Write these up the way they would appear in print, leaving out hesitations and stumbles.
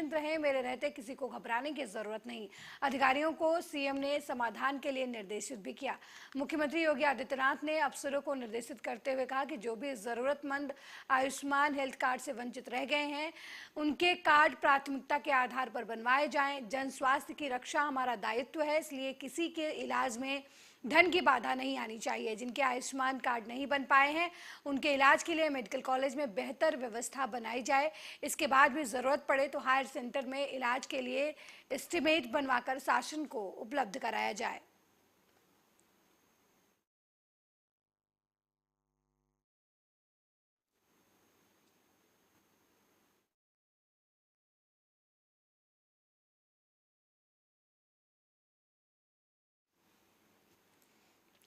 निश्चिंत रहें, मेरे रहते किसी को घबराने की जरूरत नहीं। अधिकारियों को सीएम ने समाधान के लिए निर्देशित भी किया। मुख्यमंत्री योगी आदित्यनाथ ने अफसरों को निर्देशित करते हुए कहा कि जो भी जरूरतमंद आयुष्मान हेल्थ कार्ड से वंचित रह गए हैं, उनके कार्ड प्राथमिकता के आधार पर बनवाए जाएं। जन स्वास्थ्य की रक्षा हमारा दायित्व है, इसलिए किसी के इलाज में धन की बाधा नहीं आनी चाहिए। जिनके आयुष्मान कार्ड नहीं बन पाए हैं, उनके इलाज के लिए मेडिकल कॉलेज में बेहतर व्यवस्था बनाई जाए। इसके बाद भी जरूरत पड़े तो हायर सेंटर में इलाज के लिए एस्टीमेट बनवाकर शासन को उपलब्ध कराया जाए।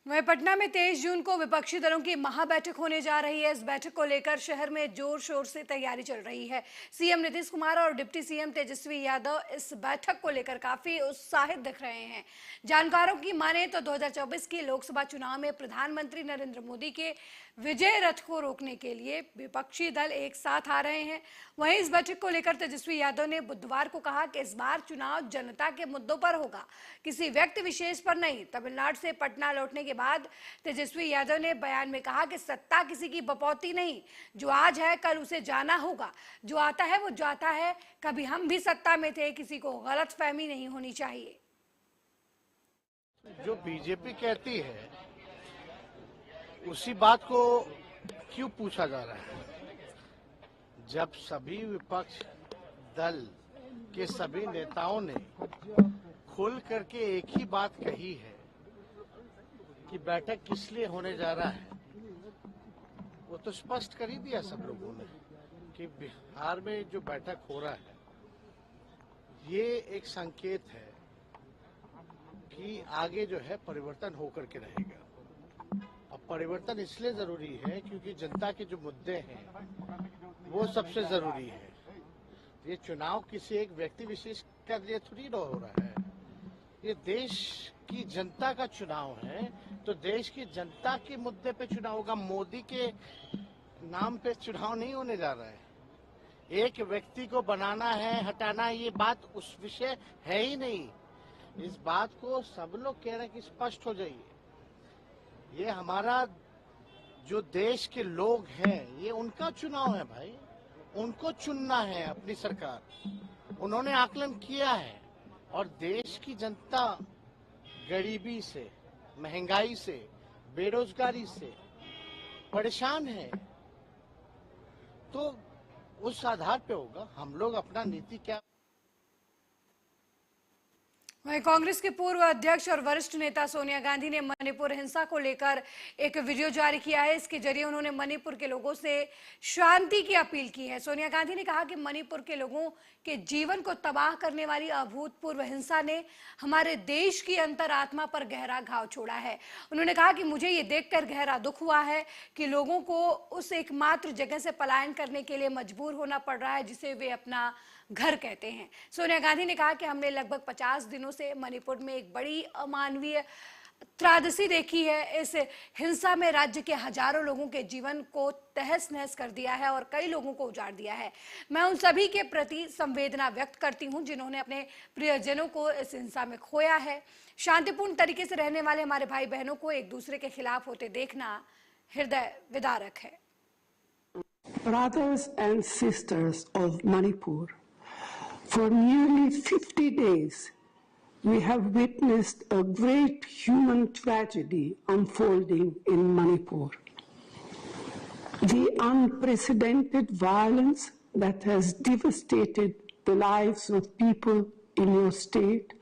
वहीं पटना में 23 जून को विपक्षी दलों की महाबैठक होने जा रही है। इस बैठक को लेकर शहर में जोर शोर से तैयारी चल रही है। सीएम नीतीश कुमार और डिप्टी सीएम तेजस्वी यादव इस बैठक को लेकर काफी उत्साहित दिख रहे हैं। जानकारों की माने तो 2024 के लोकसभा चुनाव में प्रधानमंत्री नरेंद्र मोदी के विजय रथ को रोकने के लिए विपक्षी दल एक साथ आ रहे हैं। वहीं इस बैठक को लेकर तेजस्वी यादव ने बुधवार को कहा कि इस बार चुनाव जनता के मुद्दों पर होगा, किसी व्यक्ति विशेष पर नहीं। तमिलनाडु से पटना लौटने के बाद तेजस्वी यादव ने बयान में कहा कि सत्ता किसी की बपौती नहीं, जो आज है कल उसे जाना होगा, जो आता है वो जाता है। कभी हम भी सत्ता में थे, किसी को गलतफहमी नहीं होनी चाहिए। जो बीजेपी कहती है उसी बात को क्यों पूछा जा रहा है? जब सभी विपक्ष दल के सभी नेताओं ने खुल करके एक ही बात कही है कि बैठक किस लिए होने जा रहा है, वो तो स्पष्ट कर ही दिया सब लोगों ने कि बिहार में जो बैठक हो रहा है ये एक संकेत है कि आगे जो है परिवर्तन होकर के रहेगा। अब परिवर्तन इसलिए जरूरी है क्योंकि जनता के जो मुद्दे हैं वो सबसे जरूरी है। ये चुनाव किसी एक व्यक्ति विशेष का लिए थोड़ी न हो रहा है, ये देश की जनता का चुनाव है, तो देश की जनता के मुद्दे पे चुनाव होगा। मोदी के नाम पे चुनाव नहीं होने जा रहा है। एक व्यक्ति को बनाना है, हटाना है, ये बात उस विषय है ही नहीं। इस बात को सब लोग कह रहे हैं कि स्पष्ट हो जाइए। ये हमारा जो देश के लोग हैं, ये उनका चुनाव है भाई, उनको चुनना है अपनी सरकार। उन्होंने आकलन किया है और देश की जनता गरीबी से, महंगाई से, बेरोजगारी से परेशान है, तो उस आधार पे होगा हम लोग अपना नीति क्या। वहीं कांग्रेस के पूर्व अध्यक्ष और वरिष्ठ नेता सोनिया गांधी ने मणिपुर हिंसा को लेकर एक वीडियो जारी किया है। इसके जरिए उन्होंने मणिपुर के लोगों से शांति की अपील की है। सोनिया गांधी ने कहा कि मणिपुर के लोगों के जीवन को तबाह करने वाली अभूतपूर्व हिंसा ने हमारे देश की अंतरात्मा पर गहरा घाव छोड़ा है। उन्होंने कहा कि मुझे ये देखकर गहरा दुख हुआ है कि लोगों को उस एकमात्र जगह से पलायन करने के लिए मजबूर होना पड़ रहा है जिसे वे अपना घर कहते हैं। सोनिया गांधी ने कहा कि हमने लगभग 50 दिनों से मणिपुर में एक बड़ी अमानवीय त्रासदी देखी है। इस हिंसा में राज्य के हजारों लोगों के जीवन को तहस नहस कर दिया है और कई लोगों को उजाड़ दिया है। मैं उन सभी के प्रति संवेदना व्यक्त करती हूं जिन्होंने अपने प्रियजनों को इस हिंसा में खोया है। शांतिपूर्ण तरीके से रहने वाले हमारे भाई बहनों को एक दूसरे के खिलाफ होते देखना हृदय विदारक है। Brothers and sisters of Manipur, for nearly 50 days, we have witnessed a great human tragedy unfolding in Manipur. The unprecedented violence that has devastated the lives of people in your state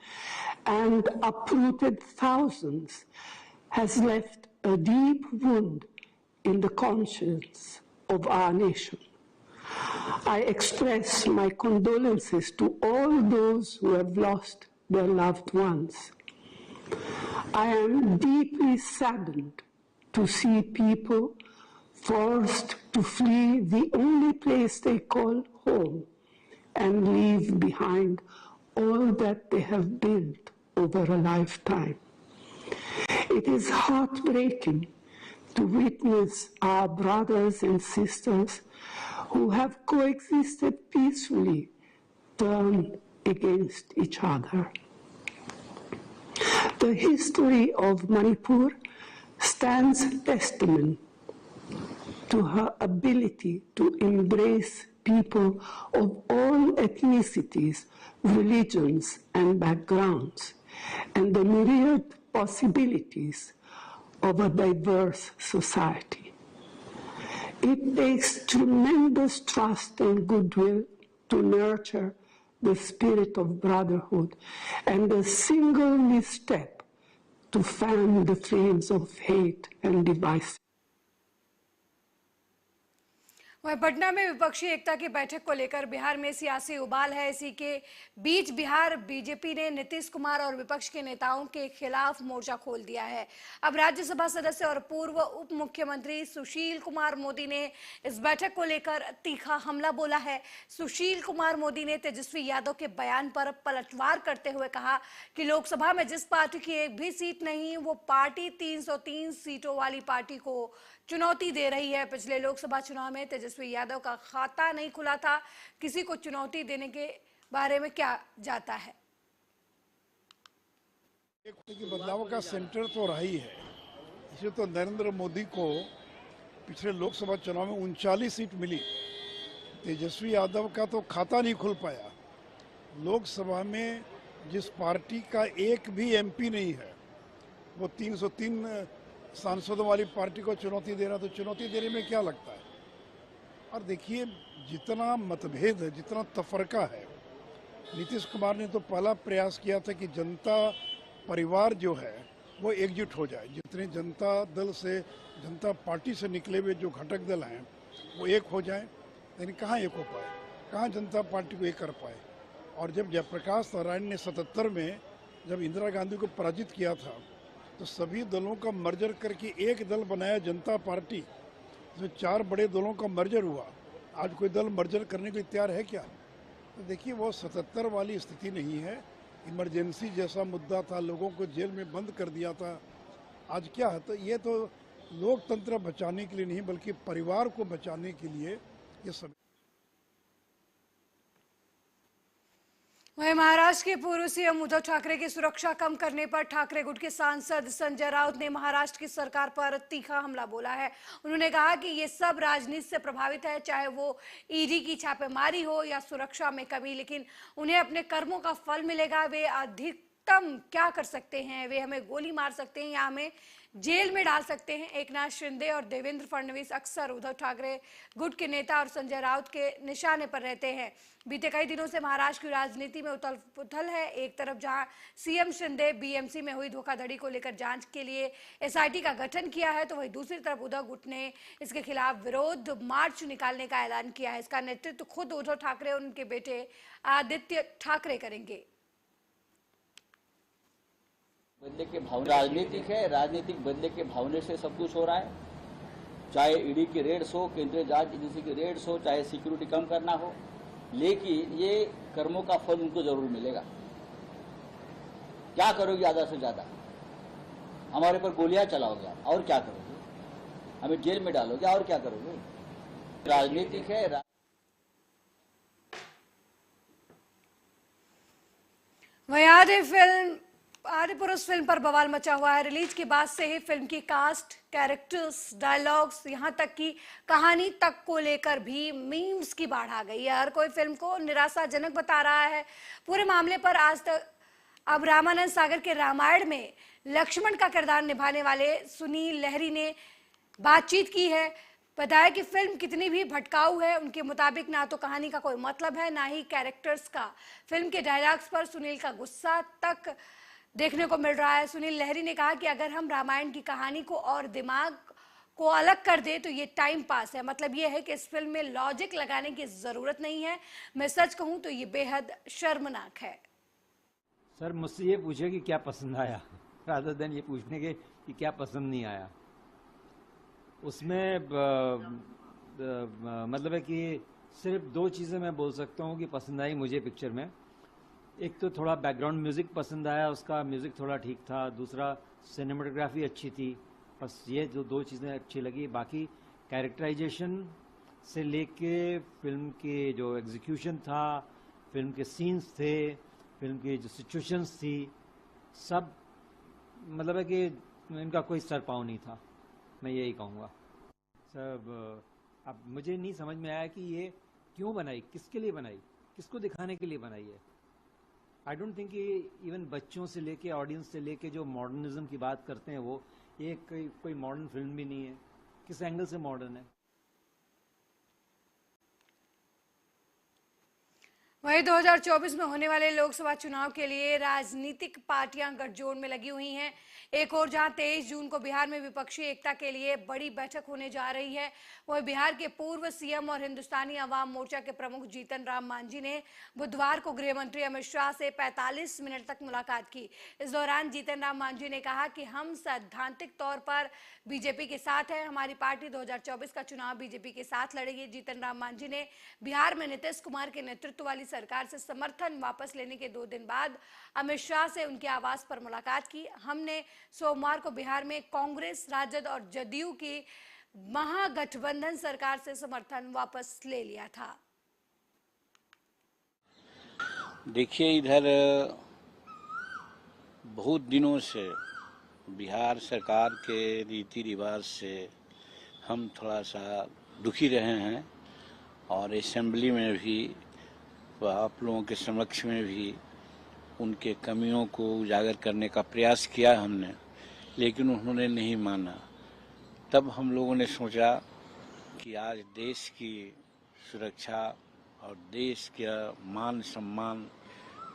and uprooted thousands has left a deep wound in the conscience of our nation. I express my condolences to all those who have lost their loved ones. I am deeply saddened to see people forced to flee the only place they call home and leave behind all that they have built over a lifetime. It is heartbreaking to witness our brothers and sisters who have coexisted peacefully turn against each other. The history of Manipur stands testament to her ability to embrace people of all ethnicities, religions, and backgrounds, and the myriad possibilities of a diverse society. It takes tremendous trust and goodwill to nurture the spirit of brotherhood, and a single misstep to fan the flames of hate and divisiveness. वहीं पटना में विपक्षी एकता की बैठक को लेकर बिहार में सियासी उबाल है। इसी के बीच बिहार बीजेपी ने नीतीश कुमार और विपक्ष के नेताओं के खिलाफ मोर्चा खोल दिया है। अब राज्यसभा सदस्य और पूर्व उप मुख्यमंत्री सुशील कुमार मोदी ने इस बैठक को लेकर तीखा हमला बोला है। सुशील कुमार मोदी ने तेजस्वी यादव के बयान पर पलटवार करते हुए कहा कि लोकसभा में जिस पार्टी की एक भी सीट नहीं, वो पार्टी 303 सीटों वाली पार्टी को चुनौती दे रही है। पिछले लोकसभा चुनाव में तेजस्वी यादव का खाता नहीं खुला था। किसी को चुनौती देने के बारे में क्या जाता है। कि बदलाव का सेंटर तो रहा ही है। इसे तो नरेंद्र मोदी को पिछले लोकसभा चुनाव में 39 सीट मिली। तेजस्वी यादव का तो खाता नहीं खुल पाया। लोकसभा में जिस पार्टी का एक भी एमपी नहीं है, वो 303 सांसदों वाली पार्टी को चुनौती दे रहा। तो चुनौती देने में क्या लगता है। और देखिए, जितना मतभेद है, जितना तफरका है, नीतीश कुमार ने तो पहला प्रयास किया था कि जनता परिवार जो है वो एकजुट हो जाए। जितने जनता दल से, जनता पार्टी से निकले हुए जो घटक दल हैं वो एक हो जाए, लेकिन कहाँ एक हो पाए, कहाँ जनता पार्टी को एक कर पाए। और जब जयप्रकाश नारायण ने 77 में जब इंदिरा गांधी को पराजित किया था, तो सभी दलों का मर्जर करके एक दल बनाया जनता पार्टी, जिसमें 4 बड़े दलों का मर्जर हुआ। आज कोई दल मर्जर करने को तैयार है क्या। तो देखिए, वो 77 वाली स्थिति नहीं है। इमरजेंसी जैसा मुद्दा था, लोगों को जेल में बंद कर दिया था। आज क्या है, तो ये तो लोकतंत्र बचाने के लिए नहीं, बल्कि परिवार को बचाने के लिए ये सब। वहीं महाराष्ट्र के पूर्व सीएम उद्धव ठाकरे की सुरक्षा कम करने पर ठाकरे गुट के सांसद संजय राउत ने महाराष्ट्र की सरकार पर तीखा हमला बोला है। उन्होंने कहा कि ये सब राजनीति से प्रभावित है, चाहे वो ईडी की छापेमारी हो या सुरक्षा में कमी, लेकिन उन्हें अपने कर्मों का फल मिलेगा। वे अधिकतम क्या कर सकते हैं, वे हमें गोली मार सकते हैं या हमें जेल में डाल सकते हैं। एकनाथ शिंदे और देवेंद्र फडणवीस अक्सर उद्धव ठाकरे गुट के नेता और संजय राउत के निशाने पर रहते हैं। बीते कई दिनों से महाराष्ट्र की राजनीति में उथल पुथल है। एक तरफ जहां सीएम शिंदे बीएमसी में हुई धोखाधड़ी को लेकर जांच के लिए एसआईटी का गठन किया है, तो वहीं दूसरी तरफ उद्धव गुट ने इसके खिलाफ विरोध मार्च निकालने का ऐलान किया है। इसका नेतृत्व खुद उद्धव ठाकरे और उनके बेटे आदित्य ठाकरे करेंगे। बदले के भावना राजनीतिक है, राजनीतिक बदले के भावने से सब कुछ हो रहा है। चाहे ईडी की रेड्स हो, केंद्रीय जांच एजेंसी की रेड्स हो, चाहे सिक्योरिटी कम करना हो, लेकिन ये कर्मों का फल उनको जरूर मिलेगा। क्या करोगे ज्यादा से ज्यादा? हमारे पर गोलियां चलाओगे आप, और क्या करोगे? हमें जेल में डालोगे, और क्या करोगे? राजनीतिक है। वहीं आदिपुरुष फिल्म पर बवाल मचा हुआ है। रिलीज के बाद से ही फिल्म की कास्ट, कैरेक्टर्स, डायलॉग्स, यहां तक कि कहानी तक को लेकर भी मीम्स की बाढ़ आ गई है। हर कोई फिल्म को निराशाजनक बता रहा है। पूरे मामले पर आज तक अब रामानंद सागर के रामायण में लक्ष्मण का किरदार निभाने वाले सुनील लहरी ने बातचीत की है। बताया कि फिल्म कितनी भी भटकाऊ है, उनके मुताबिक ना तो कहानी का कोई मतलब है, ना ही कैरेक्टर्स का। फिल्म के डायलॉग्स पर सुनील का गुस्सा तक देखने को मिल रहा है। सुनील लहरी ने कहा कि अगर हम रामायण की कहानी को और दिमाग को अलग कर दे तो ये टाइम पास है। मतलब ये है कि इस फिल्म में लॉजिक लगाने की जरूरत नहीं है। मैं सच कहूं तो ये बेहद शर्मनाक है। सर, मुझसे ये पूछे कि क्या पसंद आया, रादर देन ये पूछने के कि क्या पसंद नहीं आया। उसमें मतलब है कि सिर्फ 2 चीज़ें मैं बोल सकता हूँ कि पसंद आई मुझे पिक्चर में। एक तो थोड़ा बैकग्राउंड म्यूज़िक पसंद आया, उसका म्यूज़िक थोड़ा ठीक था। दूसरा, सिनेमेटोग्राफी अच्छी थी। बस ये जो 2 चीज़ें अच्छी लगी। बाकी कैरेक्टराइजेशन से लेके फिल्म की जो एग्जीक्यूशन था, फिल्म के सीन्स थे, फिल्म की जो सिचुएशंस थी, सब मतलब है कि इनका कोई सर पाँव नहीं था, मैं यही कहूँगा। सब अब मुझे नहीं समझ में आया कि ये क्यों बनाई, किसके लिए बनाई, किसको दिखाने के लिए बनाई है। आई डोंट थिंक कि इवन बच्चों से लेके ऑडियंस से लेके जो मॉडर्निज्म की बात करते हैं वो, ये कोई मॉडर्न फिल्म भी नहीं है। किस एंगल से मॉडर्न है? वहीं 2024 में होने वाले लोकसभा चुनाव के लिए राजनीतिक पार्टियां गठजोड़ में लगी हुई हैं। एक और जहां 23 जून को बिहार में विपक्षी एकता के लिए बड़ी बैठक होने जा रही है, वहीं बिहार के पूर्व सीएम और हिंदुस्तानी अवाम मोर्चा के प्रमुख जीतन राम मांझी ने बुधवार को गृह मंत्री अमित शाह से 45 मिनट तक मुलाकात की। इस दौरान जीतन राम मांझी ने कहा कि हम सैद्धांतिक तौर पर बीजेपी के साथ हैं, हमारी पार्टी 2024 का चुनाव बीजेपी के साथ लड़ेगी। जीतन राम मांझी ने बिहार में नीतीश कुमार के नेतृत्व वाली सरकार से समर्थन वापस लेने के 2 दिन बाद अमित शाह से उनके आवास पर मुलाकात की। हमने सोमवार को बिहार में कांग्रेस, राजद और जदयू की महागठबंधन सरकार से समर्थन वापस ले लिया था। देखिए, इधर बहुत दिनों से बिहार सरकार के रीति रिवाज से हम थोड़ा सा दुखी रहे हैं और असेंबली में भी आप लोगों के समक्ष में भी उनके कमियों को उजागर करने का प्रयास किया हमने, लेकिन उन्होंने नहीं माना। तब हम लोगों ने सोचा कि आज देश की सुरक्षा और देश का मान सम्मान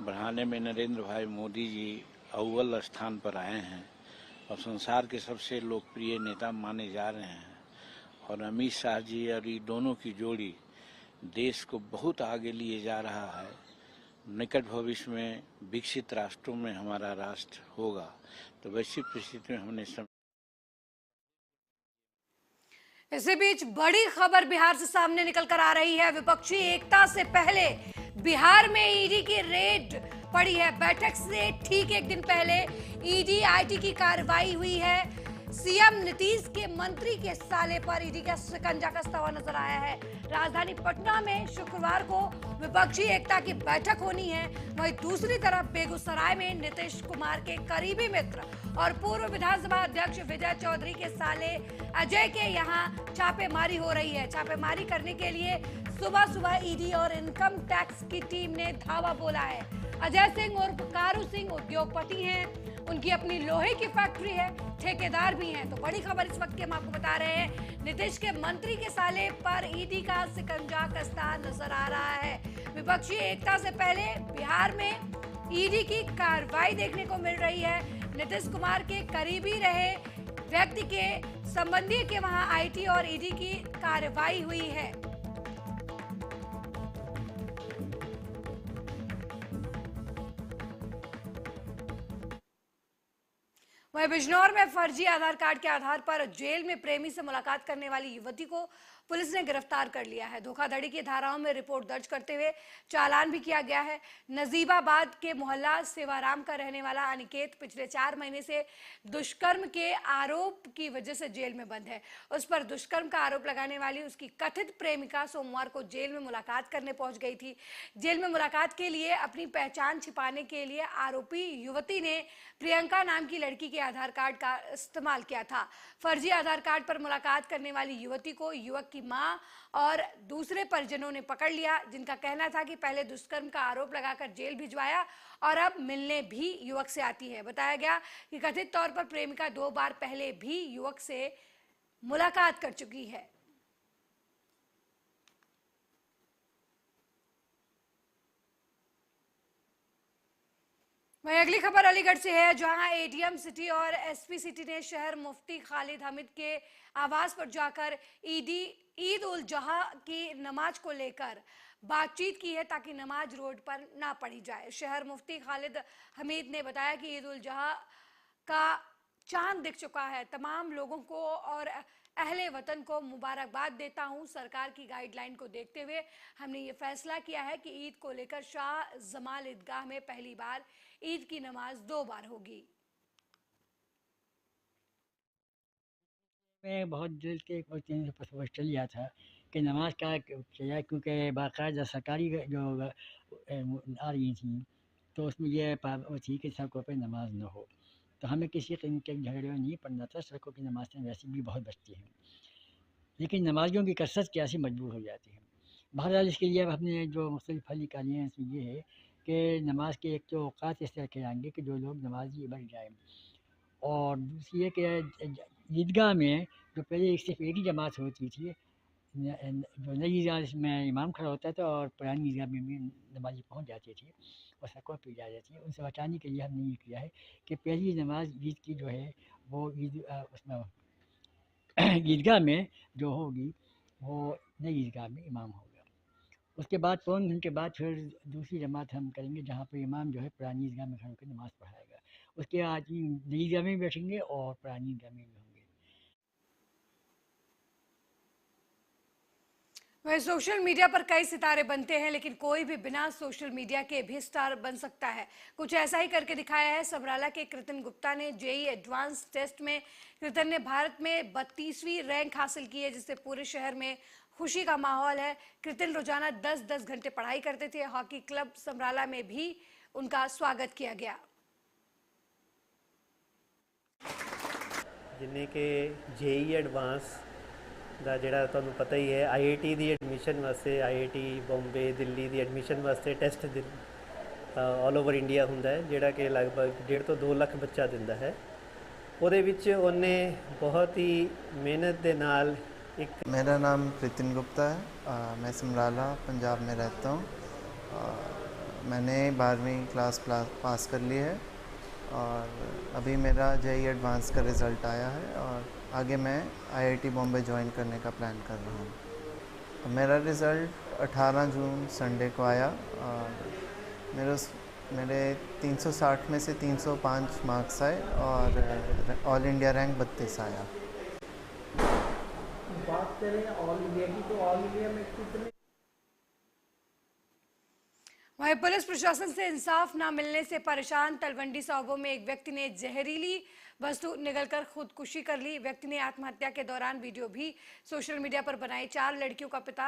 बढ़ाने में नरेंद्र भाई मोदी जी अव्वल स्थान पर आए हैं और संसार के सबसे लोकप्रिय नेता माने जा रहे हैं। और अमित शाह जी और ये दोनों की जोड़ी देश को बहुत आगे लिए जा रहा है। निकट भविष्य में विकसित राष्ट्रों में हमारा राष्ट्र होगा। तो वैसी परिस्थिति में हमने इसी बीच बड़ी खबर बिहार से सामने निकल कर आ रही है। विपक्षी एकता से पहले बिहार में ईडी की रेड पड़ी है। बैठक से ठीक एक दिन पहले ईडी आईटी की कार्रवाई हुई है। सीएम नीतीश के मंत्री के साले पर ईडी का शिकंजा कसता हुआ नजर आया है। राजधानी पटना में शुक्रवार को विपक्षी एकता की बैठक होनी है। वहीं दूसरी तरफ बेगूसराय में नीतीश कुमार के करीबी मित्र और पूर्व विधानसभा अध्यक्ष विजय चौधरी के साले अजय के यहां छापेमारी हो रही है। छापेमारी करने के लिए सुबह सुबह ईडी और इनकम टैक्स की टीम ने धावा बोला है। अजय सिंह और कारू सिंह उद्योगपति हैं, उनकी अपनी लोहे की फैक्ट्री है, ठेकेदार भी हैं। तो बड़ी खबर इस वक्त की हम आपको बता रहे हैं, नीतीश के मंत्री के साले पर ईडी का शिकंजा कसता नजर आ रहा है। विपक्षी एकता से पहले बिहार में ईडी की कार्रवाई देखने को मिल रही है। नीतीश कुमार के करीबी रहे व्यक्ति के संबंधी के वहां आईटी और ईडी की कार्रवाई हुई है। वहीं बिजनौर में फर्जी आधार कार्ड के आधार पर जेल में प्रेमी से मुलाकात करने वाली युवती को पुलिस ने गिरफ्तार कर लिया है। धोखाधड़ी की धाराओं में रिपोर्ट दर्ज करते हुए चालान भी किया गया है। नजीबाबाद के मोहल्ला सेवाराम का रहने वाला अनिकेत पिछले 4 महीने से दुष्कर्म के आरोप की वजह से जेल में बंद है। उस पर दुष्कर्म का आरोप लगाने वाली उसकी कथित प्रेमिका सोमवार को जेल में मुलाकात करने पहुंच गई थी। जेल में मुलाकात के लिए अपनी पहचान छिपाने के लिए आरोपी युवती ने प्रियंका नाम की लड़की के आधार कार्ड का इस्तेमाल किया था। फर्जी आधार कार्ड पर मुलाकात करने वाली युवती को युवक की मां और दूसरे परिजनों ने पकड़ लिया, जिनका कहना था कि पहले दुष्कर्म का आरोप लगाकर जेल भिजवाया और अब मिलने भी युवक से आती है। बताया गया कि कथित तौर पर प्रेमिका 2 बार पहले भी युवक से मुलाकात कर चुकी है। वहीं अगली खबर अलीगढ़ से है, जहां एडीएम सिटी और एसपी सिटी ने शहर मुफ्ती खालिद हमीद के आवास पर जाकर ईद उल जुहा की नमाज को लेकर बातचीत की है, ताकि नमाज रोड पर ना पढ़ी जाए। शहर मुफ्ती खालिद हमीद ने बताया कि ईद उल जुहा का चांद दिख चुका है। तमाम लोगों को और अहले वतन को मुबारकबाद देता हूं। सरकार की गाइडलाइन को देखते हुए हमने ये फैसला किया है कि ईद को लेकर शाह जमाल ईदगाह में पहली बार ईद की नमाज 2 बार होगी। मैं बहुत दिल के चल गया था कि नमाज का किया, क्योंकि बाकायदा सरकारी जो आ रही थी तो उसमें ये वो थी कि सड़कों पे नमाज न हो। तो हमें किसी किस्म के झगड़े में नहीं पड़ना था, सड़कों की नमाज़ें वैसे भी बहुत बचती हैं, लेकिन नमाजियों की कसरत क्या सी मजबूर हो जाती है। बहरहाल इसके लिए अब हमने जो मुख्तलिफ हल निकाली हैं इसमें ये है कि नमाज के एक तो औक़ात इस तरह के आएंगे कि जो लोग नमाजी बढ़ जाएँ, और दूसरी है कि ईदगाह में जो पहले सिर्फ एक ही जमात होती थी, जो नई ईदगाह में इमाम खड़ा होता था और पुरानी ईदगाह में भी नमाजी पहुँच जाते थे और सड़कों पर जा जाती है, उनसे बचाने के लिए हमने ये किया है कि पहली नमाज ईद की जो है वो उसमें ईदगाह में जो होगी वो नई ईदगाह में इमाम होगा। उसके बाद पौन घंटे बाद फिर दूसरी जमात हम करेंगे जहाँ पर इमाम जो है पुरानी ईदगाह में खड़े होकर नमाज़ पढ़ाएगा। उसके आदमी नई ईदगाह में भी बैठेंगे और पुरानी ईदगाह में भी होंगे। वह सोशल मीडिया पर कई सितारे बनते हैं, लेकिन कोई भी बिना सोशल मीडिया के भी स्टार बन सकता है। कुछ ऐसा ही करके दिखाया है समराला के कृतिन गुप्ता ने। जेईई एडवांस टेस्ट में कृतिन ने भारत में 32वीं रैंक हासिल की है, जिससे पूरे शहर में खुशी का माहौल है। कृतिन रोजाना 10-10 घंटे पढ़ाई करते थे। हॉकी क्लब समराला में भी उनका स्वागत किया गया। जिन्हें कि जेईई एडवांस ਦਾ ਜਿਹੜਾ ਤੁਹਾਨੂੰ ਪਤਾ ਹੀ ਹੈ IIT ਦੀ ਐਡਮਿਸ਼ਨ ਵਾਸਤੇ IIT ਬੰਬੇ ਦਿੱਲੀ ਦੀ ਐਡਮਿਸ਼ਨ ਵਾਸਤੇ ਟੈਸਟ ਆਲ ਓਵਰ ਇੰਡੀਆ ਹੁੰਦਾ ਹੈ, ਜਿਹੜਾ ਕਿ ਲਗਭਗ 1.5 ਤੋਂ 2 ਲੱਖ ਬੱਚਾ ਦਿੰਦਾ ਹੈ। ਉਹਦੇ ਵਿੱਚ ਉਹਨੇ ਬਹੁਤ ਹੀ ਮਿਹਨਤ ਦੇ ਨਾਲ ਇੱਕ मेरा नाम कृतिन गुप्ता है, मैं समराला पंजाब में रहता हूँ। मैंने 12वीं क्लास पास कर ली है और अभी मेरा जेईई एडवांस का रिज़ल्ट आया है और आगे मैं IIT बॉम्बे ज्वाइन करने का प्लान कर रहा हूँ। मेरा रिज़ल्ट 18 जून संडे को आया और मेरे 360 में से 305 मार्क्स आए और ऑल इंडिया रैंक 32 आया। बात करें ऑल इंडिया की तो ऑल इंडिया में कितने वहीं पुलिस प्रशासन से इंसाफ न मिलने से परेशान तलवंडी साहबों में एक व्यक्ति ने जहरीली वस्तु निगलकर खुदकुशी कर ली। व्यक्ति ने आत्महत्या के दौरान वीडियो भी सोशल मीडिया पर बनाई। 4 लड़कियों का पिता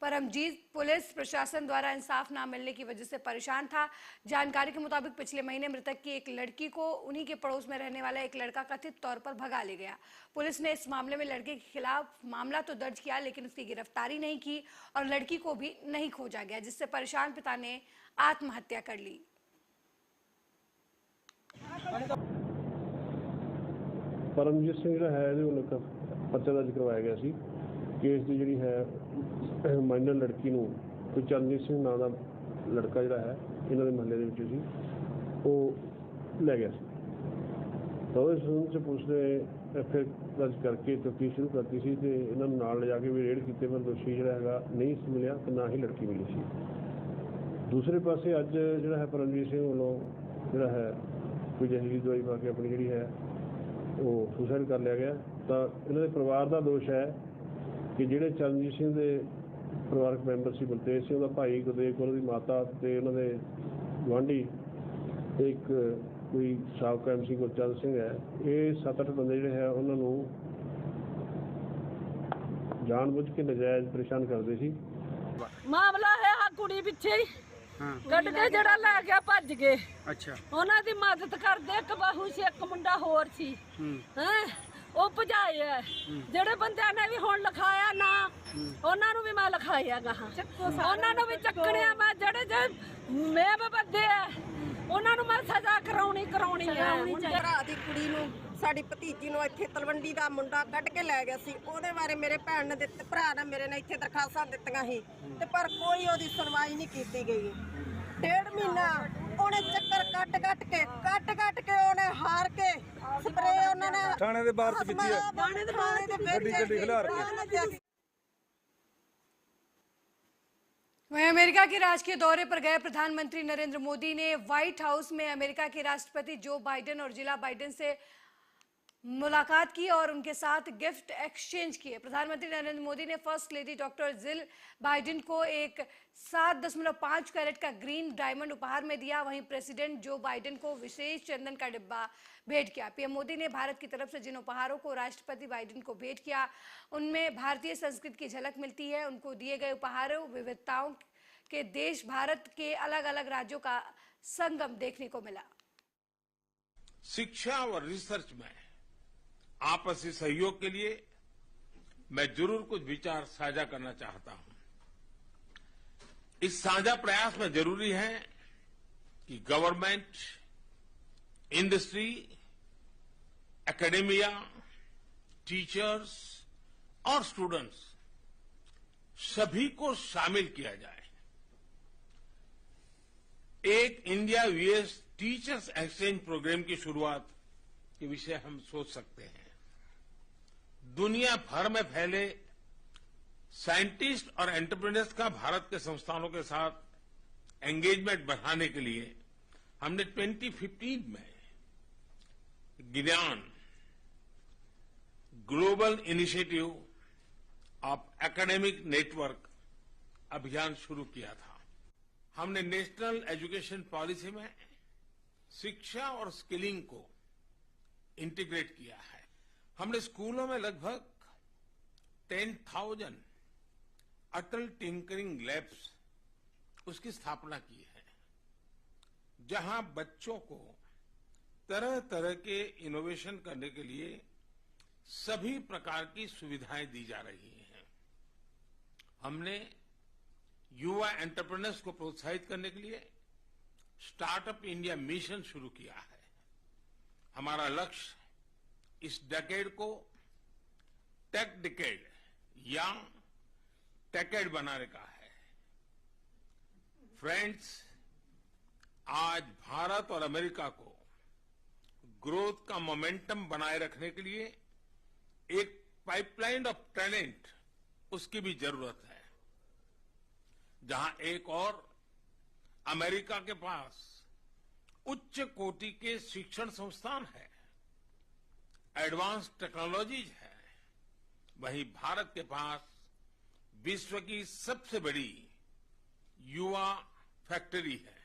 परमजीत पुलिस प्रशासन द्वारा इंसाफ न मिलने की वजह से परेशान था। जानकारी के मुताबिक पिछले महीने मृतक की एक लड़की को उन्हीं के पड़ोस में रहने वाला एक लड़का कथित तौर पर भगा ले गया। पुलिस ने इस मामले में लड़के के खिलाफ मामला तो दर्ज किया, लेकिन उसकी गिरफ्तारी नहीं की और लड़की को भी नहीं खोजा गया, जिससे परेशान पिता ने आत्महत्या कर ली। परमजीत सिंह ਜਿਹੜਾ ਹੈ ਇਹਦੇ ਵੱਲੋਂ ਪਰਚਾ ਦਰਜ ਕਰਵਾਇਆ ਗਿਆ ਸੀ। ਕੇਸ ਦੀ ਜਿਹੜੀ ਹੈ ਮਾਈਨਰ ਲੜਕੀ ਨੂੰ ਕੋਈ ਚਰਨਜੀਤ ਸਿੰਘ ਨਾਂ ਦਾ ਲੜਕਾ ਜਿਹੜਾ ਹੈ ਇਹਨਾਂ ਦੇ ਮਹੱਲੇ ਦੇ ਵਿੱਚ ਸੀ, ਉਹ ਲੈ ਗਿਆ ਸੀ। ਤਾਂ ਉਸ ਸੰਬੰਧ 'ਚ ਪੁਲਿਸ ਨੇ ਫਿਰ ਦਰਜ ਕਰਕੇ ਤਫਤੀਸ਼ ਸ਼ੁਰੂ ਕਰਤੀ ਸੀ ਤੇ ਇਹਨਾਂ ਨੂੰ ਨਾਲ ਲਿਜਾ ਕੇ ਵੀ ਰੇਡ ਕੀਤੇ, ਪਰ ਦੋਸ਼ੀ ਜਿਹੜਾ ਹੈਗਾ ਨਹੀਂ ਮਿਲਿਆ ਤੇ ਨਾ ਹੀ ਲੜਕੀ ਮਿਲੀ ਸੀ। ਦੂਸਰੇ ਪਾਸੇ ਅੱਜ ਜਿਹੜਾ ਹੈ ਪਰਮਜੀਤ ਸਿੰਘ ਵੱਲੋਂ ਜਿਹੜਾ ਹੈ ਕੋਈ ਜ਼ਹਿਰੀਲੀ ਦਵਾਈ ਪਾ ਕੇ ਆਪਣੀ ਜਿਹੜੀ ਹੈ ਉਹ ਸੁਸਾਈਡ ਕਰ ਲਿਆ ਗਿਆ। ਤਾਂ ਇਹਨਾਂ ਦੇ ਪਰਿਵਾਰ ਦਾ ਦੋਸ਼ ਹੈ ਕਿ ਜਿਹੜੇ ਚਰਨਜੀਤ ਸਿੰਘ ਦੇ ਪਰਿਵਾਰਕ ਮੈਂਬਰ ਸੀ, ਬਲਤੇਜ ਸਿੰਘ ਦਾ ਭਾਈ, ਗੁਰਦੇਵ ਕੌਰ ਦੀ ਮਾਤਾ ਤੇ ਉਹਨਾਂ ਦੇ ਗੁਆਂਢੀ ਇੱਕ ਕੋਈ ਸਾਬਕਾ MC ਗੁਰਚਰਨ ਸਿੰਘ ਹੈ, ਇਹ 7-8 ਬੰਦੇ ਜਿਹੜੇ ਹੈ ਉਹਨਾਂ ਨੂੰ ਜਾਣਬੁੱਝ ਕੇ ਨਜਾਇਜ਼ ਪਰੇਸ਼ਾਨ ਕਰਦੇ ਸੀ। ਮਾਮਲਾ ਹੈ ਆ ਕੁੜੀ ਪਿੱਛੇ ਕੱਢ ਕੇ ਜਿਹੜਾ ਲੈ ਗਿਆ ਭੱਜ ਗਏ। ਅੱਛਾ, ਉਹਨਾਂ ਦੀ ਮਦਦ ਕਰਦੇ ਇੱਕ ਬਹੂ ਸੀ, ਇੱਕ ਮੁੰਡਾ ਹੋਰ ਸੀ। ਹੈ ਉਹ ਭਜਾਏ ਆ। ਜਿਹੜੇ ਬੰਦਿਆਂ ਨੇ ਵੀ ਹੁਣ ਲਿਖਾਇਆ ਨਾ ਉਹਨਾਂ ਨੂੰ ਵੀ ਮੈਂ ਲਿਖਾਇਆ ਗਾ, ਉਹਨਾਂ ਨੂੰ ਵੀ ਚੱਕਣਿਆ ਮੈਂ। ਜਿਹੜੇ ਜੇ ਮੇਬ ਬੰਦੇ ਆ ਉਹਨਾਂ ਨੂੰ ਮੈਂ ਸਜ਼ਾ ਕਰਾਉਣੀ ਆ। ਭਰਾ ਦੀ ਕੁੜੀ ਨੂੰ, ਸਾਡੀ ਭਤੀਜੀ ਨੂੰ ਇੱਥੇ ਤਲਵੰਡੀ ਦਾ ਮੁੰਡਾ ਕੱਢ ਕੇ ਲੈ ਗਿਆ ਸੀ। ਉਹਦੇ ਬਾਰੇ ਮੇਰੇ ਭੈਣ ਨੇ ਦਿੱਤੇ, ਭਰਾ ਨੇ ਮੇਰੇ ਨੇ ਇੱਥੇ ਦਰਖਾਸਤਾਂ ਦਿੱਤੀਆਂ ਸੀ ਤੇ ਪਰ ਕੋਈ ਉਹਦੀ ਸੁਣਵਾਈ ਨਹੀਂ ਕੀਤੀ ਗਈ। 1.5 ਮਹੀਨਾ ਉਹਨੇ ਚੱਕਰ ਕੱਟ ਕੇ ਉਹਨੇ ਹਾਰ ਕੇ ਸਪਰੇ ਉਹਨਾਂ ਨੇ ਥਾਣੇ ਦੇ ਬਾਹਰ ਕੀਤੀ ਹੈ। ਥਾਣੇ ਦੇ ਵਿੱਚ ਖਿਲਾਰ वहीं अमेरिका के राजकीय दौरे पर गए प्रधानमंत्री नरेंद्र मोदी ने व्हाइट हाउस में अमेरिका के राष्ट्रपति जो बाइडेन और जिला बाइडेन से मुलाकात की और उनके साथ गिफ्ट एक्सचेंज किए। प्रधानमंत्री नरेंद्र मोदी ने first lady doctor Jill Biden को एक 7.5 कैरेट का ग्रीन डायमंड उपहार में दिया। वहीं प्रेसिडेंट जो बाइडेन को विशेष चंदन का डिब्बा भेंट किया। पीएम मोदी ने भारत की तरफ से जिन उपहारों को राष्ट्रपति बाइडेन को भेंट किया, उनमें भारतीय संस्कृति की झलक मिलती है। उनको दिए गए उपहारों विविधताओं के देश भारत के अलग अलग राज्यों का संगम देखने को मिला। शिक्षा और रिसर्च में आपसी सहयोग के लिए मैं जरूर कुछ विचार साझा करना चाहता हूं। इस साझा प्रयास में जरूरी है कि गवर्नमेंट, इंडस्ट्री, एकेडेमिया, टीचर्स और स्टूडेंट्स सभी को शामिल किया जाए। एक India US teachers exchange program की शुरुआत के विषय हम सोच सकते हैं। दुनिया भर में फैले साइंटिस्ट और एंटरप्रेन्योर्स का भारत के संस्थानों के साथ एंगेजमेंट बढ़ाने के लिए हमने 2015 में ज्ञान global initiative of academic network अभियान शुरू किया था। हमने नेशनल एजुकेशन पॉलिसी में शिक्षा और स्किलिंग को इंटीग्रेट किया है। हमने स्कूलों में लगभग 10,000 अटल टिंकरिंग लैब्स उसकी स्थापना की है, जहां बच्चों को तरह तरह के इनोवेशन करने के लिए सभी प्रकार की सुविधाएं दी जा रही हैं। हमने युवा एंटरप्रेन्योर्स को प्रोत्साहित करने के लिए स्टार्टअप इंडिया मिशन शुरू किया है। हमारा लक्ष्य इस डेकेड को टेक डेकेड या टेकेड बनाने का है। फ्रेंड्स, आज भारत और अमेरिका को ग्रोथ का मोमेंटम बनाए रखने के लिए एक पाइपलाइन ऑफ टैलेंट उसकी भी जरूरत है। जहां एक और अमेरिका के पास उच्च कोटि के शिक्षण संस्थान है, एडवांस टेक्नोलॉजीज है, वहीं भारत के पास विश्व की सबसे बड़ी युवा फैक्ट्री है।